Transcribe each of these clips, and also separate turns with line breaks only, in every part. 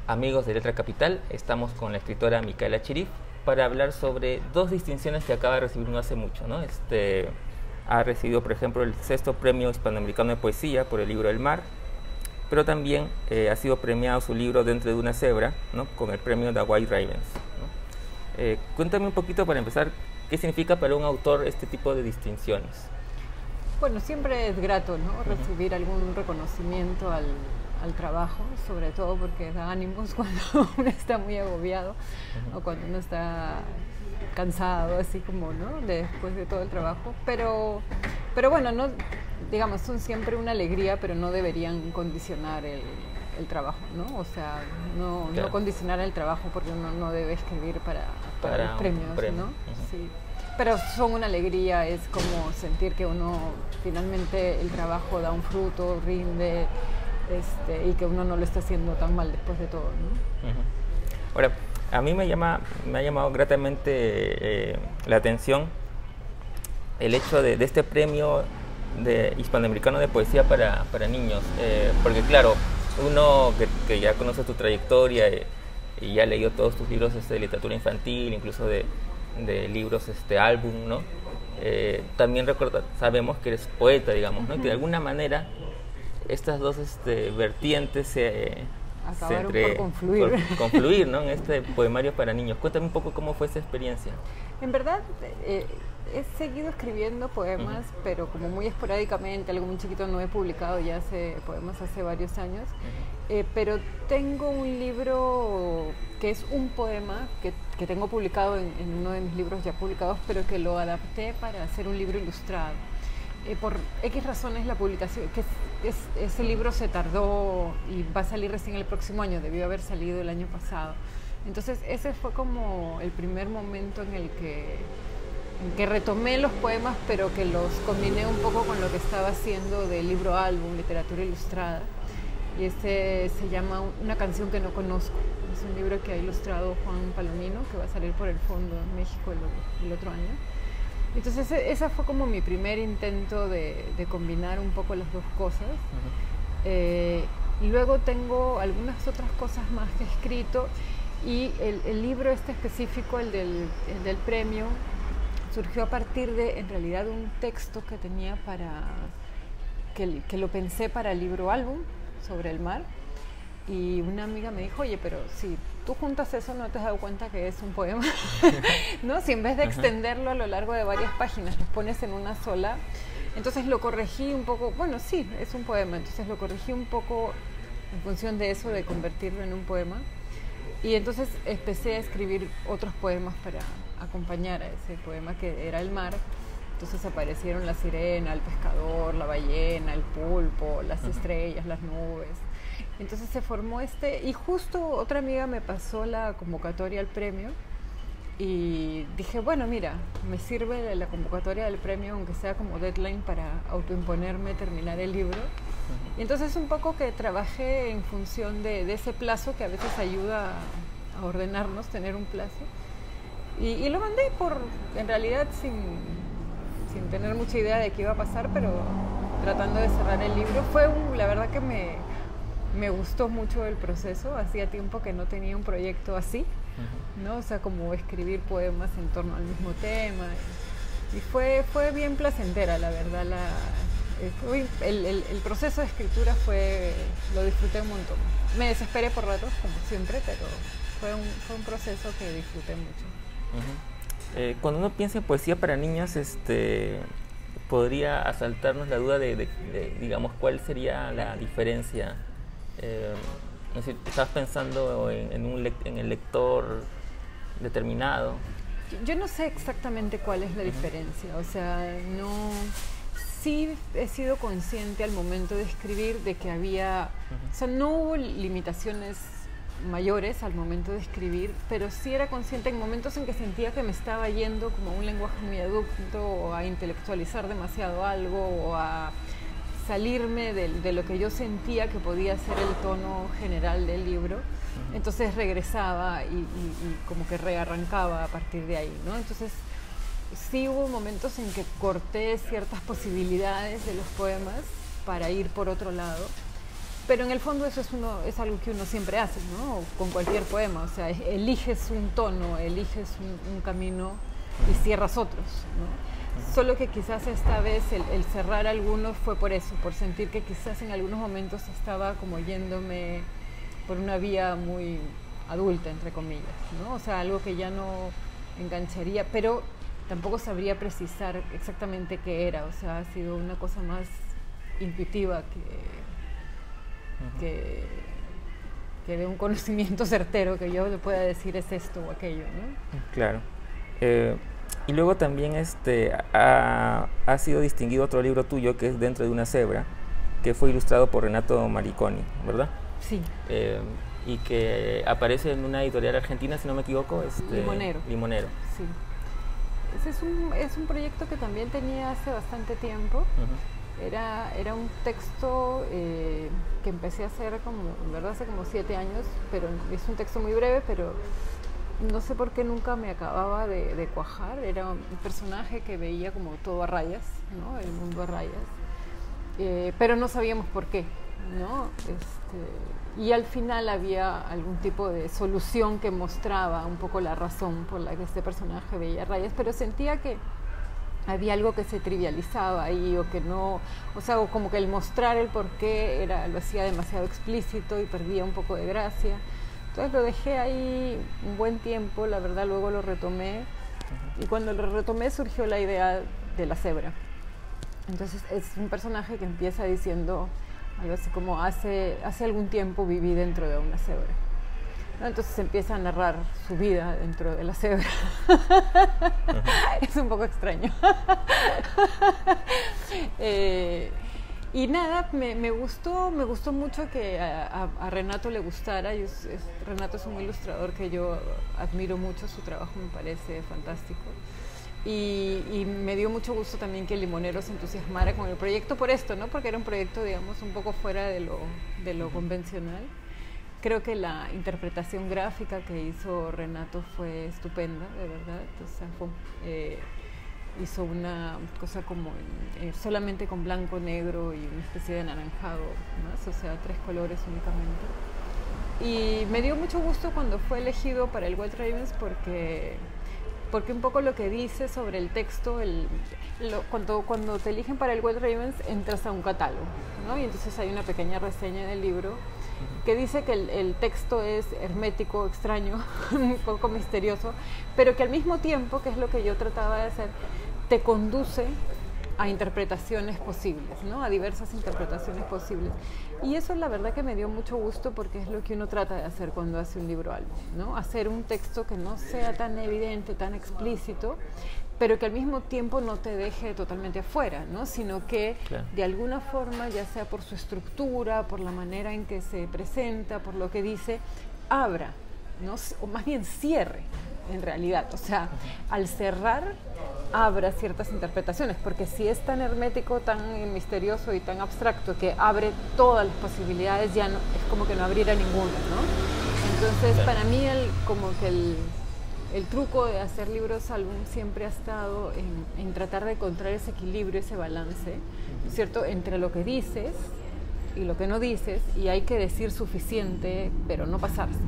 Amigos de Letra Capital, estamos con la escritora Micaela Cherif para hablar sobre dos distinciones que acaba de recibir no hace mucho, ¿no? Ha recibido, por ejemplo, el 6º Premio Hispanoamericano de Poesía por el libro El Mar, pero también ha sido premiado su libro Dentro de una cebra, ¿no? Con el premio The White Ravens, ¿no? Cuéntame un poquito, para empezar, ¿qué significa para un autor este tipo de distinciones?
Bueno, siempre es grato, ¿no? Recibir algún reconocimiento al trabajo, sobre todo porque da ánimos cuando uno está muy agobiado o cuando uno está cansado, así como, ¿no? Después de todo el trabajo. Pero bueno, no, digamos, son siempre una alegría, pero no deberían condicionar el trabajo, ¿no? O sea, no condicionar el trabajo, porque uno no debe escribir para los premios, ¿no? Sí. Pero son una alegría, es como sentir que uno finalmente el trabajo da un fruto, rinde, y que uno no lo está haciendo tan mal después de todo, ¿no?
Ahora, a mí me ha llamado gratamente la atención el hecho de este premio de hispanoamericano de poesía para niños, porque claro, uno que ya conoce tu trayectoria y ya ha leído todos tus libros de literatura infantil, incluso de libros, álbum, ¿no? También sabemos que eres poeta, digamos, ¿no? Y que de alguna manera estas dos vertientes
acabaron por
confluir, ¿no? En este poemario para niños. Cuéntame un poco cómo fue esa experiencia.
En verdad, he seguido escribiendo poemas, pero como muy esporádicamente, algo muy chiquito. No he publicado ya poemas hace varios años, pero tengo un libro que es un poema que tengo publicado en uno de mis libros ya publicados, pero que lo adapté para hacer un libro ilustrado. Por X razones la publicación, ese libro se tardó y va a salir recién el próximo año, debió haber salido el año pasado. Entonces ese fue como el primer momento en que retomé los poemas, pero que los combiné un poco con lo que estaba haciendo de libro álbum, literatura ilustrada. Y este se llama Una canción que no conozco. Es un libro que ha ilustrado Juan Palomino, que va a salir por el Fondo en México el otro año. Entonces ese fue como mi primer intento de combinar un poco las dos cosas. Y luego tengo algunas otras cosas más que he escrito, y el libro específico, el del premio, surgió a partir de, en realidad, un texto que tenía que lo pensé para el libro álbum sobre el mar. Y una amiga me dijo, oye, pero si tú juntas eso, ¿no te has dado cuenta que es un poema? ¿No? Si en vez de extenderlo a lo largo de varias páginas, los pones en una sola. Entonces lo corregí un poco, bueno, sí, es un poema, entonces lo corregí un poco en función de eso, de convertirlo en un poema. Y entonces empecé a escribir otros poemas para acompañar a ese poema, que era el mar. Entonces aparecieron la sirena, el pescador, la ballena, el pulpo, las estrellas, las nubes. Entonces se formó y justo otra amiga me pasó la convocatoria al premio, y dije, bueno, mira, me sirve la convocatoria del premio, aunque sea como deadline, para autoimponerme terminar el libro. Y entonces un poco que trabajé en función de ese plazo, que a veces ayuda a ordenarnos, tener un plazo. Y lo mandé en realidad sin tener mucha idea de qué iba a pasar, pero tratando de cerrar el libro. La verdad que me gustó mucho el proceso. Hacía tiempo que no tenía un proyecto así, ¿no? O sea, como escribir poemas en torno al mismo tema. Y fue bien placentera, la verdad. El proceso de escritura lo disfruté un montón. Me desesperé por ratos, como siempre, pero fue un proceso que disfruté mucho.
Cuando uno piensa en poesía para niños, podría asaltarnos la duda de digamos, cuál sería la diferencia. No sé, ¿estás pensando en el lector determinado?
Yo no sé exactamente cuál es la diferencia, o sea, sí he sido consciente al momento de escribir de que o sea, no hubo limitaciones mayores al momento de escribir, pero sí era consciente en momentos en que sentía que me estaba yendo como un lenguaje muy adulto, o a intelectualizar demasiado algo, o a salirme de lo que yo sentía que podía ser el tono general del libro. Entonces regresaba y como que rearrancaba a partir de ahí, ¿no? Entonces sí hubo momentos en que corté ciertas posibilidades de los poemas para ir por otro lado, pero en el fondo eso es algo que uno siempre hace, ¿no? Con cualquier poema, o sea, eliges un tono, eliges un camino y cierras otros, ¿no? Solo que quizás esta vez el cerrar algunos fue por eso, por sentir que quizás en algunos momentos estaba como yéndome por una vía muy adulta, entre comillas, ¿no? O sea, algo que ya no engancharía, pero tampoco sabría precisar exactamente qué era, o sea, ha sido una cosa más intuitiva que de un conocimiento certero que yo le pueda decir es esto o aquello, ¿no?
Claro. Y luego también ha sido distinguido otro libro tuyo que es Dentro de una cebra, que fue ilustrado por Renato Mariconi, ¿verdad?
Sí.
Y que aparece en una editorial argentina, si no me equivoco,
Limonero.
Limonero.
Sí. Ese es un proyecto que también tenía hace bastante tiempo. Era un texto que empecé a hacer en verdad hace como 7 años, pero es un texto muy breve, pero no sé por qué nunca me acababa de cuajar. Era un personaje que veía como todo a rayas, ¿no? El mundo a rayas, pero no sabíamos por qué, ¿no? Y al final había algún tipo de solución que mostraba un poco la razón por la que este personaje veía rayas, pero sentía que había algo que se trivializaba ahí o que no, o sea, como que el mostrar el por qué lo hacía demasiado explícito y perdía un poco de gracia. Entonces lo dejé ahí un buen tiempo, la verdad luego lo retomé y cuando lo retomé surgió la idea de la cebra. Entonces es un personaje que empieza diciendo algo así como hace algún tiempo viví dentro de una cebra, ¿no? Entonces empieza a narrar su vida dentro de la cebra. Es un poco extraño. Y nada, me gustó mucho que a Renato le gustara. Renato es un ilustrador que yo admiro mucho, su trabajo me parece fantástico. Y me dio mucho gusto también que Limonero se entusiasmara con el proyecto por esto, ¿no? Porque era un proyecto, digamos, un poco fuera de lo convencional. Creo que la interpretación gráfica que hizo Renato fue estupenda, de verdad. Entonces, hizo una cosa como solamente con blanco, negro y una especie de anaranjado más, o sea, 3 colores únicamente. Y me dio mucho gusto cuando fue elegido para el White Ravens porque un poco lo que dice sobre el texto, cuando te eligen para el White Ravens entras a un catálogo, ¿no? Y entonces hay una pequeña reseña en el libro que dice que el texto es hermético, extraño, un poco misterioso, pero que al mismo tiempo, que es lo que yo trataba de hacer, te conduce a interpretaciones posibles, ¿no? A diversas interpretaciones posibles. Y eso la verdad que me dio mucho gusto porque es lo que uno trata de hacer cuando hace un libro álbum, ¿no? Hacer un texto que no sea tan evidente, tan explícito, pero que al mismo tiempo no te deje totalmente afuera, ¿no? Sino que claro, de alguna forma, ya sea por su estructura, por la manera en que se presenta, por lo que dice, abra, ¿no? O más bien cierre, en realidad. O sea, al cerrar, abra ciertas interpretaciones, porque si es tan hermético, tan misterioso y tan abstracto que abre todas las posibilidades, ya no, es como que no abriera ninguna, ¿no? Entonces, para mí, como que el truco de hacer libros álbum siempre ha estado en tratar de encontrar ese equilibrio, ese balance, ¿cierto? Entre lo que dices y lo que no dices, y hay que decir suficiente, pero no pasarse,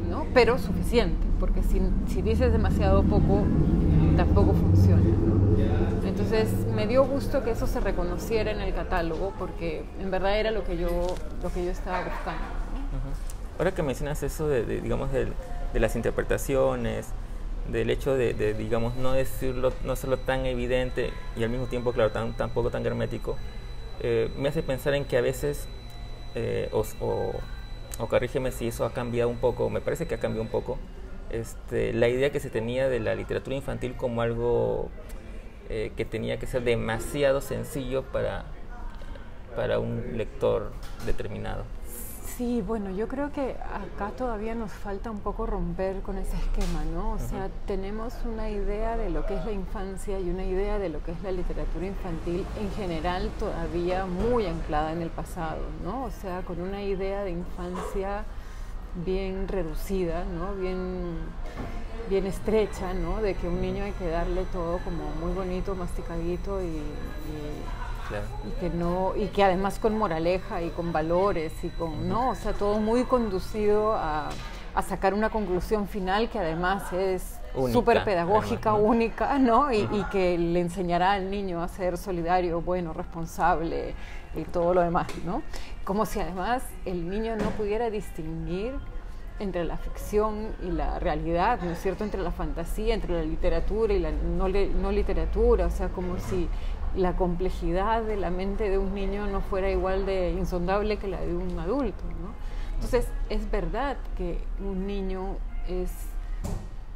¿no? Pero suficiente, porque si dices demasiado poco, tampoco funciona, ¿no? Entonces me dio gusto que eso se reconociera en el catálogo, porque en verdad era lo que yo estaba buscando, ¿no?
Ahora que mencionas eso digamos, de las interpretaciones, del hecho de digamos, no serlo tan evidente y al mismo tiempo, claro, tampoco tan hermético, me hace pensar en que a veces, o corrígeme si eso ha cambiado un poco, me parece que ha cambiado un poco, la idea que se tenía de la literatura infantil como algo que tenía que ser demasiado sencillo para un lector determinado.
Sí, bueno, yo creo que acá todavía nos falta un poco romper con ese esquema, ¿no? O sea, tenemos una idea de lo que es la infancia y una idea de lo que es la literatura infantil en general todavía muy anclada en el pasado, ¿no? O sea, con una idea de infancia bien reducida, ¿no? Bien bien estrecha, ¿no? De que a un niño hay que darle todo como muy bonito, masticadito
Claro.
y que además con moraleja y con valores y con, ¿no? O sea, todo muy conducido a sacar una conclusión final que además es súper pedagógica, además, ¿no? Única, ¿no? Y que le enseñará al niño a ser solidario, bueno, responsable y todo lo demás, ¿no? Como si además el niño no pudiera distinguir entre la ficción y la realidad, ¿no es cierto? Entre la fantasía, entre la literatura y la no literatura, o sea, como si la complejidad de la mente de un niño no fuera igual de insondable que la de un adulto, ¿no? Entonces, es verdad que un niño es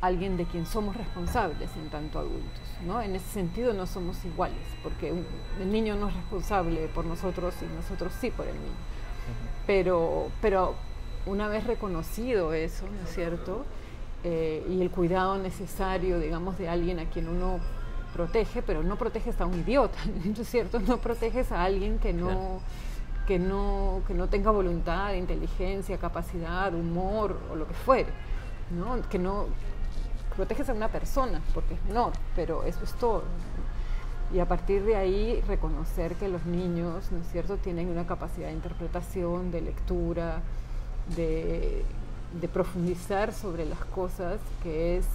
alguien de quien somos responsables en tanto adultos, ¿no? En ese sentido no somos iguales, porque el niño no es responsable por nosotros y nosotros sí por el niño. Pero una vez reconocido eso, ¿no es cierto? Y el cuidado necesario, digamos, de alguien a quien uno protege, pero no proteges a un idiota, ¿no es cierto? No proteges a alguien que no tenga voluntad, inteligencia, capacidad, humor o lo que fuere, ¿no? Que no proteges a una persona porque es menor, pero eso es todo. Y a partir de ahí reconocer que los niños, ¿no es cierto?, tienen una capacidad de interpretación, de lectura, de profundizar sobre las cosas que es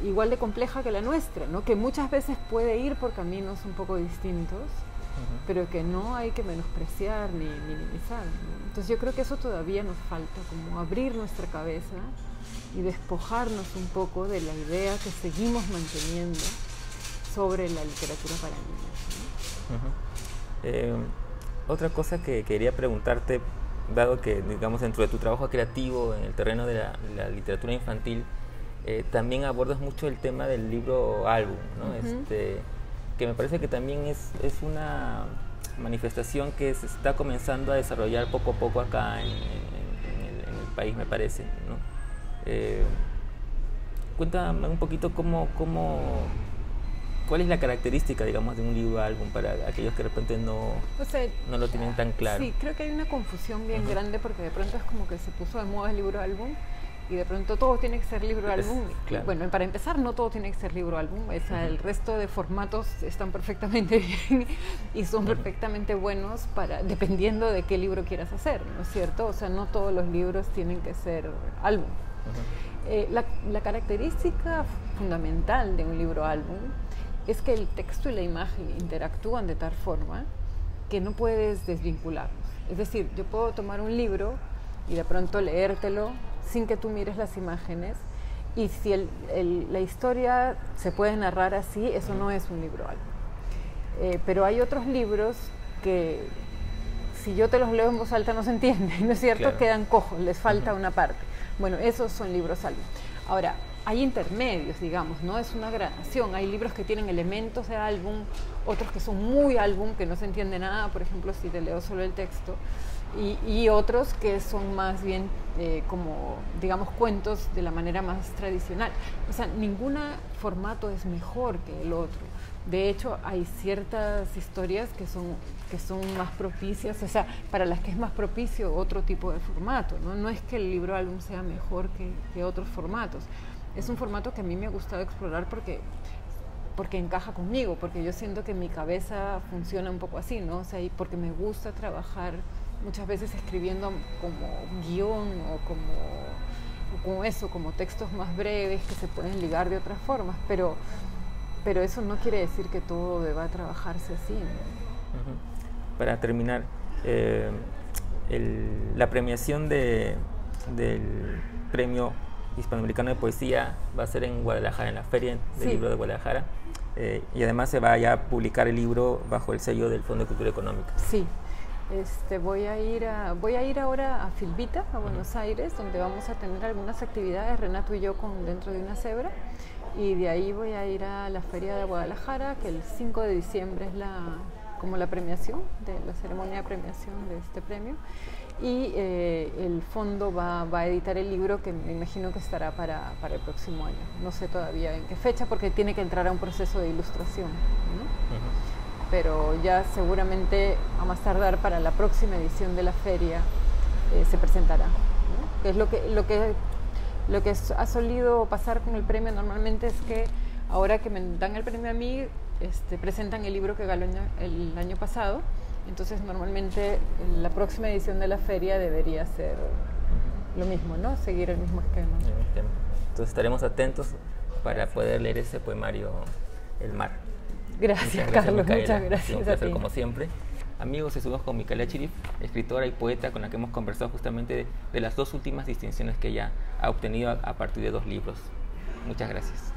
igual de compleja que la nuestra, ¿no? Que muchas veces puede ir por caminos un poco distintos, pero que no hay que menospreciar ni minimizar, ¿no? Entonces yo creo que eso todavía nos falta, como abrir nuestra cabeza y despojarnos un poco de la idea que seguimos manteniendo sobre la literatura para niños, ¿no?
Otra cosa que quería preguntarte, dado que, digamos, dentro de tu trabajo creativo en el terreno de la literatura infantil, también abordas mucho el tema del libro álbum, ¿no? Que me parece que también es una manifestación que se está comenzando a desarrollar poco a poco acá en el país, me parece, ¿no? Cuéntame un poquito cuál es la característica, digamos, de un libro álbum para aquellos que de repente no lo tienen tan claro.
Sí, creo que hay una confusión bien grande porque de pronto es como que se puso de moda el libro álbum y de pronto todo tiene que ser libro álbum. Claro. Bueno, para empezar, no todo tiene que ser libro álbum, o sea, el resto de formatos están perfectamente bien y son perfectamente buenos dependiendo de qué libro quieras hacer, ¿no es cierto? O sea, no todos los libros tienen que ser álbum. La característica fundamental de un libro álbum es que el texto y la imagen interactúan de tal forma que no puedes desvincularlos. Es decir, yo puedo tomar un libro y de pronto leértelo sin que tú mires las imágenes, y si la historia se puede narrar así, eso no es un libro álbum. Pero hay otros libros que si yo te los leo en voz alta no se entienden, ¿no es cierto? Claro. Quedan cojos, les falta una parte. Bueno, esos son libros álbum. Ahora, hay intermedios, digamos, ¿no? Es una gradación. Hay libros que tienen elementos de álbum, otros que son muy álbum, que no se entiende nada, por ejemplo, si te leo solo el texto, y otros que son más bien como, digamos, cuentos de la manera más tradicional. O sea, ningún formato es mejor que el otro. De hecho, hay ciertas historias que son más propicias, o sea, para las que es más propicio otro tipo de formato, ¿no? No es que el libro álbum sea mejor que otros formatos. Es un formato que a mí me ha gustado explorar porque encaja conmigo, porque yo siento que mi cabeza funciona un poco así, ¿no? O sea, y porque me gusta trabajar muchas veces escribiendo como guión o como textos más breves que se pueden ligar de otras formas, pero eso no quiere decir que todo deba trabajarse así, ¿no?
Para terminar, la premiación del Premio Hispanoamericano de Poesía va a ser en Guadalajara, en la Feria del Libro de Guadalajara, y además se va a publicar el libro bajo el sello del Fondo de Cultura Económica.
Sí. Voy a ir ahora a Filvita, a Buenos Aires, donde vamos a tener algunas actividades, Renato y yo, dentro de una cebra, y de ahí voy a ir a la Feria de Guadalajara, que el 5 de diciembre es la premiación, la ceremonia de premiación de este premio, y el fondo va a editar el libro, que me imagino que estará para el próximo año. No sé todavía en qué fecha, porque tiene que entrar a un proceso de ilustración, ¿no? Pero ya seguramente a más tardar para la próxima edición de la feria se presentará, ¿no? Es lo que Lo que ha solido pasar con el premio normalmente es que ahora que me dan el premio a mí, presentan el libro que ganó el año pasado. Entonces normalmente la próxima edición de la feria debería ser lo mismo, ¿no? Seguir el mismo esquema.
Entonces estaremos atentos para poder leer ese poemario, El mar.
Gracias, Carlos, muchas gracias.
Un placer, como siempre. Amigos, estuvimos con Micaela Chirif, escritora y poeta con la que hemos conversado justamente de las 2 últimas distinciones que ella ha obtenido a partir de 2 libros. Muchas gracias.